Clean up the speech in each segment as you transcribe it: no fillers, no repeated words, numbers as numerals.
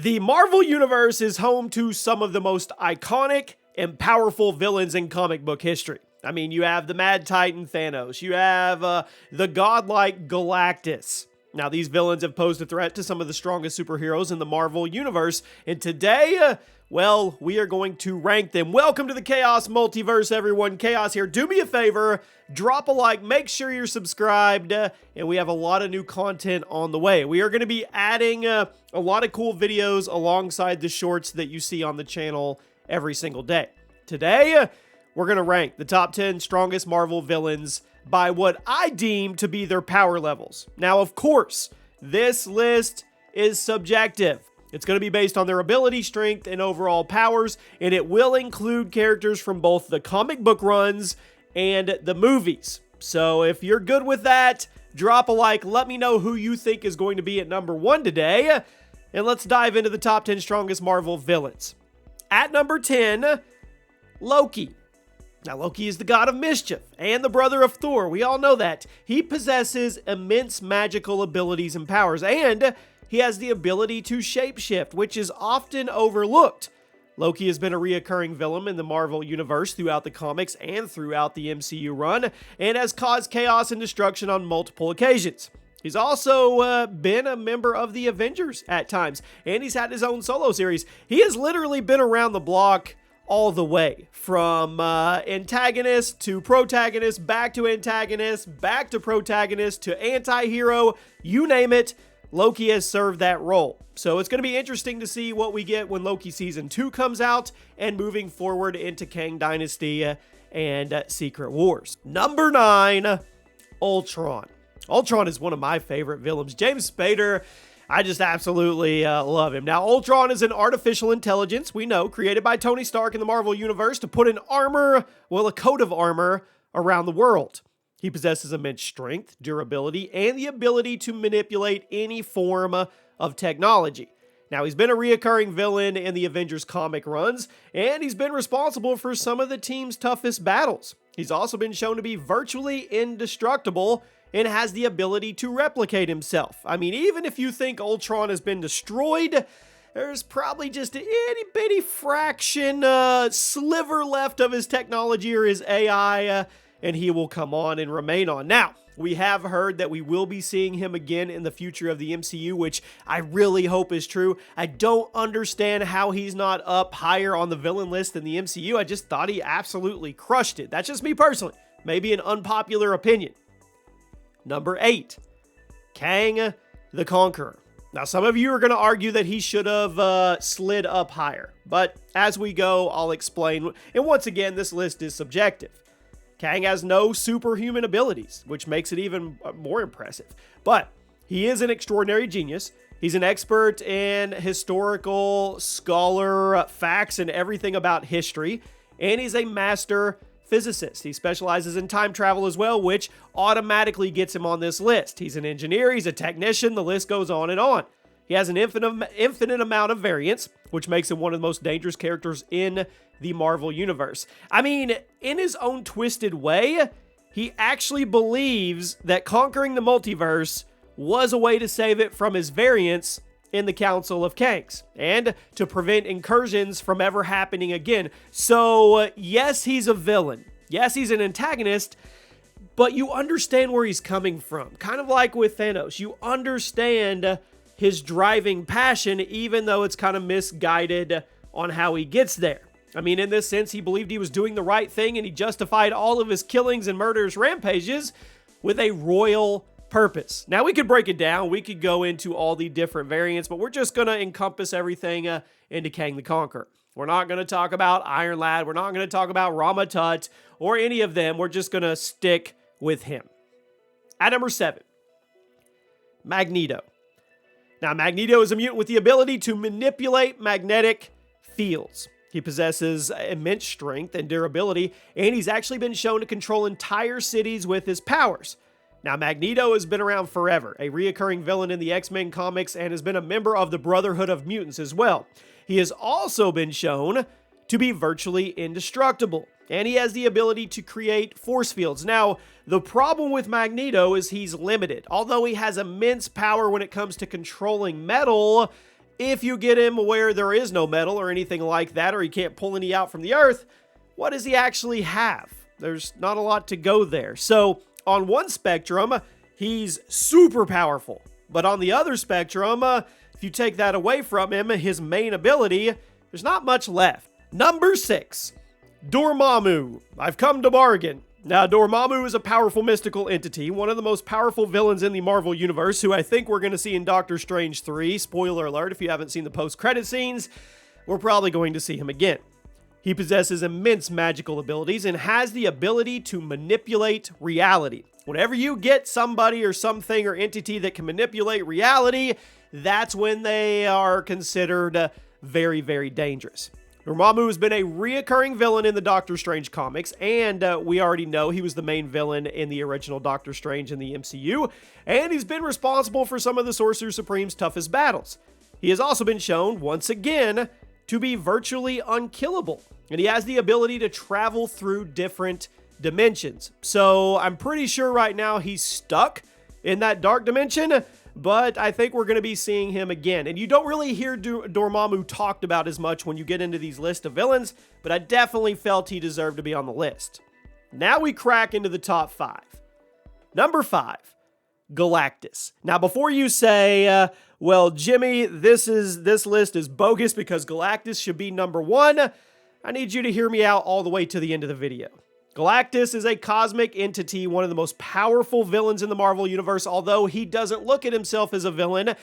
The Marvel Universe is home to some of the most iconic and powerful villains in comic book history. I mean, you have the Mad Titan Thanos, you have the godlike Galactus. Now, these villains have posed a threat to some of the strongest superheroes in the Marvel Universe, and today, well, we are going to rank them. Welcome to the Chaos Multiverse, everyone. Chaos here. Do me a favor, drop a like, make sure you're subscribed, and we have a lot of new content on the way. We are going to be adding a lot of cool videos alongside the shorts that you see on the channel every single day. Today, we're going to rank the top 10 strongest Marvel villains by what I deem to be their power levels. Now, of course, this list is subjective. It's going to be based on their ability, strength, and overall powers, and it will include characters from both the comic book runs and the movies. So if you're good with that, drop a like. Let me know who you think is going to be at number 1 today, and let's dive into the top 10 strongest Marvel villains. At number 10, Loki. Now, Loki is the god of mischief and the brother of Thor. We all know that. He possesses immense magical abilities and powers, and he has the ability to shapeshift, which is often overlooked. Loki has been a reoccurring villain in the Marvel Universe throughout the comics and throughout the MCU run, and has caused chaos and destruction on multiple occasions. He's also been a member of the Avengers at times, and he's had his own solo series. He has literally been around the block all the way, from antagonist to protagonist, back to antagonist, back to protagonist, to anti-hero, you name it, Loki has served that role. So it's going to be interesting to see what we get when Loki Season 2 comes out, and moving forward into Kang Dynasty and Secret Wars. Number 9, Ultron. Ultron is one of my favorite villains. James Spader, I just absolutely love him. Now, Ultron is an artificial intelligence, we know, created by Tony Stark in the Marvel Universe to put a coat of armor around the world. He possesses immense strength, durability, and the ability to manipulate any form of technology. Now, he's been a reoccurring villain in the Avengers comic runs, and he's been responsible for some of the team's toughest battles. He's also been shown to be virtually indestructible and has the ability to replicate himself. I mean, even if you think Ultron has been destroyed, there's probably just an itty bitty fraction, sliver left of his technology or his AI, and he will come on and remain on. Now, we have heard that we will be seeing him again in the future of the MCU, which I really hope is true. I don't understand how he's not up higher on the villain list than the MCU. I just thought he absolutely crushed it. That's just me personally. Maybe an unpopular opinion. Number 8, Kang the Conqueror. Now, some of you are going to argue that he should have slid up higher, but as we go, I'll explain. And once again, this list is subjective. Kang has no superhuman abilities, which makes it even more impressive, but he is an extraordinary genius. He's an expert in historical scholar facts and everything about history, and he's a master physicist. He specializes in time travel as well, which automatically gets him on this list. He's an engineer, he's a technician, the list goes on and on. He has an infinite amount of variance, which makes him one of the most dangerous characters in the Marvel Universe. I mean, in his own twisted way, he actually believes that conquering the multiverse was a way to save it from his variants in the Council of Kangs, and to prevent incursions from ever happening again. So, yes, he's a villain. Yes, he's an antagonist, but you understand where he's coming from. Kind of like with Thanos. You understand his driving passion, even though it's kind of misguided on how he gets there. I mean, in this sense, he believed he was doing the right thing, and he justified all of his killings and murderous rampages with a royal purpose. Now, we could break it down. We could go into all the different variants, but we're just going to encompass everything into Kang the Conqueror. We're not going to talk about Iron Lad. We're not going to talk about Rama Tut or any of them. We're just going to stick with him. At number 7, Magneto. Now, Magneto is a mutant with the ability to manipulate magnetic fields. He possesses immense strength and durability, and he's actually been shown to control entire cities with his powers. Now, Magneto has been around forever, a reoccurring villain in the X-Men comics, and has been a member of the Brotherhood of Mutants as well. He has also been shown to be virtually indestructible, and he has the ability to create force fields. Now, the problem with Magneto is he's limited. Although he has immense power when it comes to controlling metal, If you get him where there is no metal or anything like that, or he can't pull any out from the earth, what does he actually have? There's not a lot to go there. So on one spectrum, he's super powerful. But on the other spectrum, if you take that away from him, his main ability, there's not much left. Number 6, Dormammu. I've come to bargain. Now, Dormammu is a powerful mystical entity, one of the most powerful villains in the Marvel Universe, who I think we're going to see in Doctor Strange 3. Spoiler alert, if you haven't seen the post-credit scenes, we're probably going to see him again. He possesses immense magical abilities and has the ability to manipulate reality. Whenever you get somebody or something or entity that can manipulate reality, that's when they are considered very, very dangerous. Dormammu has been a reoccurring villain in the Doctor Strange comics, and we already know he was the main villain in the original Doctor Strange in the MCU, and he's been responsible for some of the Sorcerer Supreme's toughest battles. He has also been shown, once again, to be virtually unkillable, and he has the ability to travel through different dimensions. So I'm pretty sure right now he's stuck in that dark dimension, but I think we're going to be seeing him again. And you don't really hear Dormammu talked about as much when you get into these lists of villains, but I definitely felt he deserved to be on the list. Now we crack into the top 5. Number 5, Galactus. Now, before you say, well, Jimmy, this list is bogus because Galactus should be number 1, I need you to hear me out all the way to the end of the video. Galactus is a cosmic entity, one of the most powerful villains in the Marvel Universe, although he doesn't look at himself as a villain,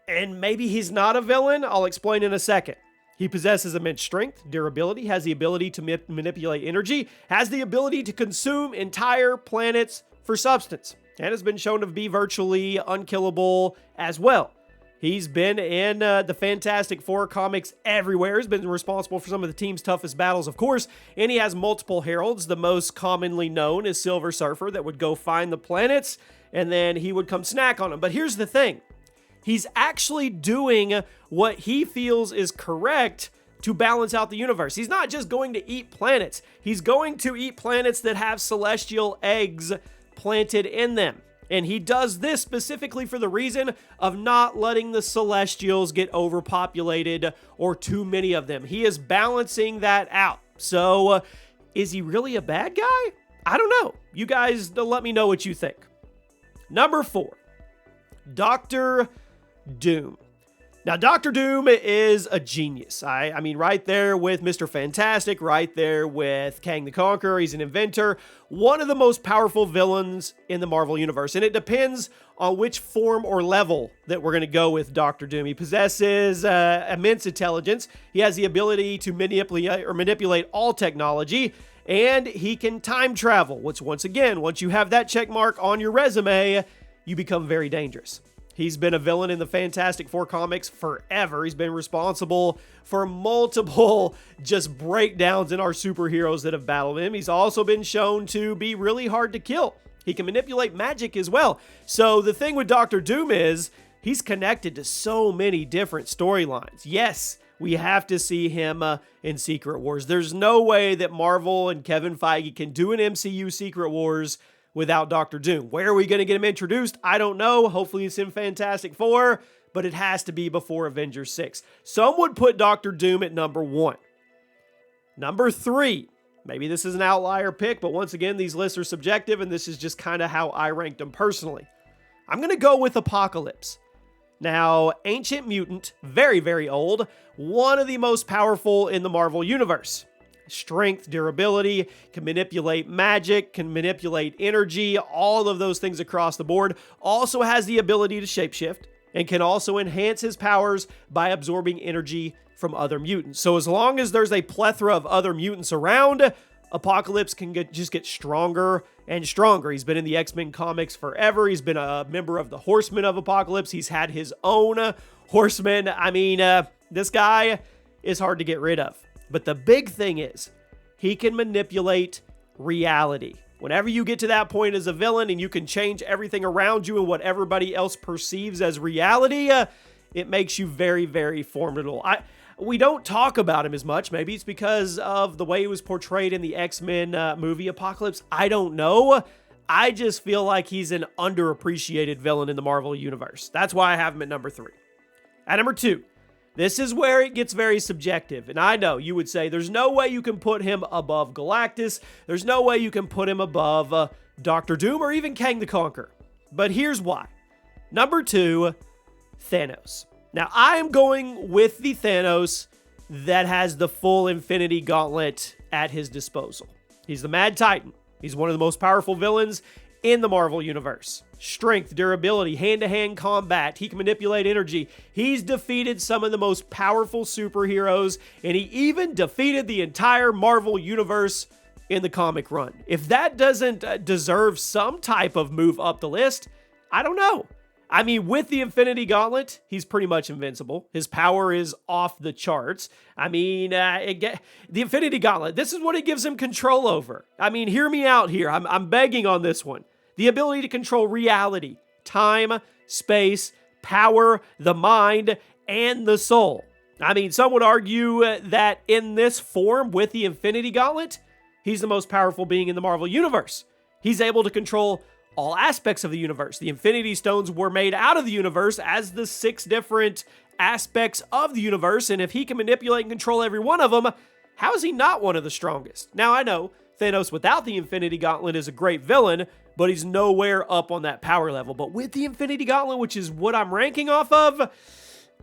and maybe he's not a villain. I'll explain in a second. He possesses immense strength, durability, has the ability to manipulate energy, has the ability to consume entire planets for substance, and has been shown to be virtually unkillable as well. He's been in the Fantastic Four comics everywhere. He's been responsible for some of the team's toughest battles, of course, and he has multiple heralds. The most commonly known is Silver Surfer that would go find the planets, and then he would come snack on them. But here's the thing. He's actually doing what he feels is correct to balance out the universe. He's not just going to eat planets. He's going to eat planets that have celestial eggs planted in them. And he does this specifically for the reason of not letting the Celestials get overpopulated or too many of them. He is balancing that out. So, is he really a bad guy? I don't know. You guys let me know what you think. Number 4, Dr. Doom. Now, Dr. Doom is a genius. I mean, right there with Mr. Fantastic, right there with Kang the Conqueror. He's an inventor, one of the most powerful villains in the Marvel Universe. And it depends on which form or level that we're going to go with Dr. Doom. He possesses immense intelligence. He has the ability to manipulate all technology. And he can time travel, which once again, once you have that check mark on your resume, you become very dangerous. He's been a villain in the Fantastic Four comics forever. He's been responsible for multiple just breakdowns in our superheroes that have battled him. He's also been shown to be really hard to kill. He can manipulate magic as well. So the thing with Dr. Doom is he's connected to so many different storylines. Yes, we have to see him in Secret Wars. There's no way that Marvel and Kevin Feige can do an MCU Secret Wars without Dr. Doom. Where are we going to get him introduced? I don't know. Hopefully it's in Fantastic Four, but it has to be before Avengers 6. Some would put Dr. Doom at number 1. Number 3. Maybe this is an outlier pick, but once again, these lists are subjective, and this is just kind of how I ranked them personally. I'm going to go with Apocalypse. Now, ancient mutant, very, very old, one of the most powerful in the Marvel Universe. Strength, durability, can manipulate magic, can manipulate energy, all of those things across the board. Also has the ability to shapeshift and can also enhance his powers by absorbing energy from other mutants. So as long as there's a plethora of other mutants around, Apocalypse can just get stronger and stronger. He's been in the X-Men comics forever. He's been a member of the Horsemen of Apocalypse. He's had his own Horsemen. I mean, this guy is hard to get rid of. But the big thing is, he can manipulate reality. Whenever you get to that point as a villain and you can change everything around you and what everybody else perceives as reality, it makes you very, very formidable. We don't talk about him as much. Maybe it's because of the way he was portrayed in the X-Men movie Apocalypse. I don't know. I just feel like he's an underappreciated villain in the Marvel Universe. That's why I have him at number 3. At number 2, This is where it gets very subjective. And I know you would say there's no way you can put him above Galactus. There's no way you can put him above Doctor Doom or even Kang the Conqueror. But here's why. Number 2, Thanos. Now, I am going with the Thanos that has the full Infinity Gauntlet at his disposal. He's the Mad Titan. He's one of the most powerful villains in the Marvel Universe. Strength, durability, hand-to-hand combat. He can manipulate energy. He's defeated some of the most powerful superheroes, and he even defeated the entire Marvel Universe in the comic run. If that doesn't deserve some type of move up the list, I don't know. I mean, with the Infinity Gauntlet, he's pretty much invincible. His power is off the charts. I mean, the Infinity Gauntlet, this is what it gives him control over. I mean, hear me out here. I'm begging on this one. The ability to control reality, time, space, power, the mind, and the soul. I mean, some would argue that in this form, with the Infinity Gauntlet, he's the most powerful being in the Marvel Universe. He's able to control all aspects of the universe. The Infinity Stones were made out of the universe as the 6 different aspects of the universe, and if he can manipulate and control every one of them, how is he not one of the strongest? Now, I know Thanos without the Infinity Gauntlet is a great villain, but he's nowhere up on that power level. But with the Infinity Gauntlet, which is what I'm ranking off of,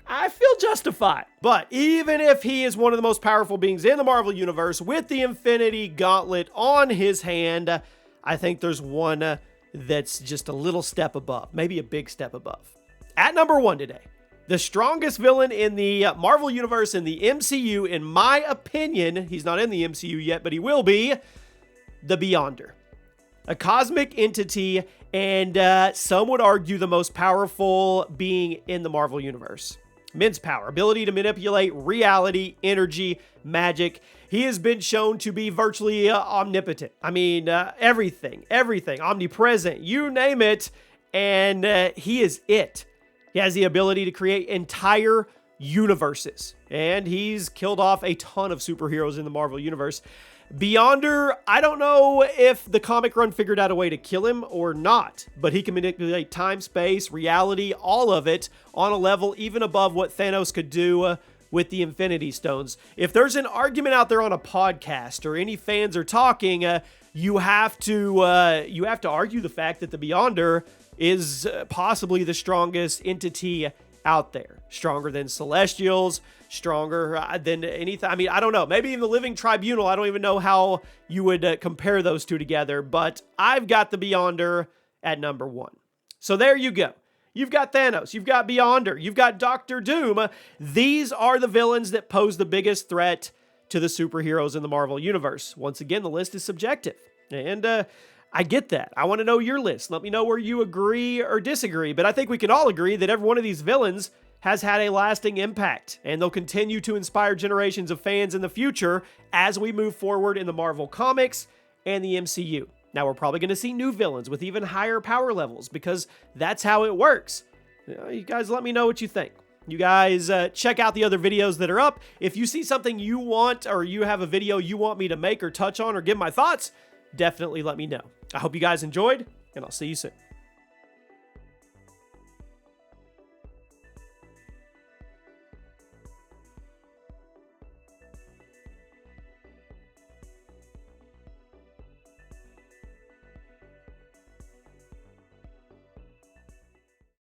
I feel justified. But even if he is one of the most powerful beings in the Marvel Universe, with the Infinity Gauntlet on his hand, I think there's one that's just a little step above, maybe a big step above. At number 1 today, the strongest villain in the Marvel Universe in the MCU, in my opinion, he's not in the MCU yet, but he will be, the Beyonder. A cosmic entity, and some would argue the most powerful being in the Marvel Universe. Immense power, ability to manipulate reality, energy, magic. He has been shown to be virtually omnipotent. I mean, everything, omnipresent, you name it, and he is it. He has the ability to create entire universes, and he's killed off a ton of superheroes in the Marvel Universe. Beyonder, I don't know if the comic run figured out a way to kill him or not, but he can manipulate time, space, reality, all of it on a level even above what Thanos could do with the Infinity Stones. If there's an argument out there on a podcast or any fans are talking, you have to argue the fact that the Beyonder is possibly the strongest entity out there. Stronger than Celestials, stronger than anything. I mean, I don't know. Maybe even the Living Tribunal. I don't even know how you would compare those two together, but I've got the Beyonder at number 1. So there you go. You've got Thanos, you've got Beyonder, you've got Doctor Doom. These are the villains that pose the biggest threat to the superheroes in the Marvel Universe. Once again, the list is subjective, and I get that. I want to know your list. Let me know where you agree or disagree, but I think we can all agree that every one of these villains has had a lasting impact, and they'll continue to inspire generations of fans in the future as we move forward in the Marvel Comics and the MCU. Now, we're probably going to see new villains with even higher power levels because that's how it works. You guys let me know what you think. You guys check out the other videos that are up. If you see something you want, or you have a video you want me to make or touch on or give my thoughts, definitely let me know. I hope you guys enjoyed, and I'll see you soon.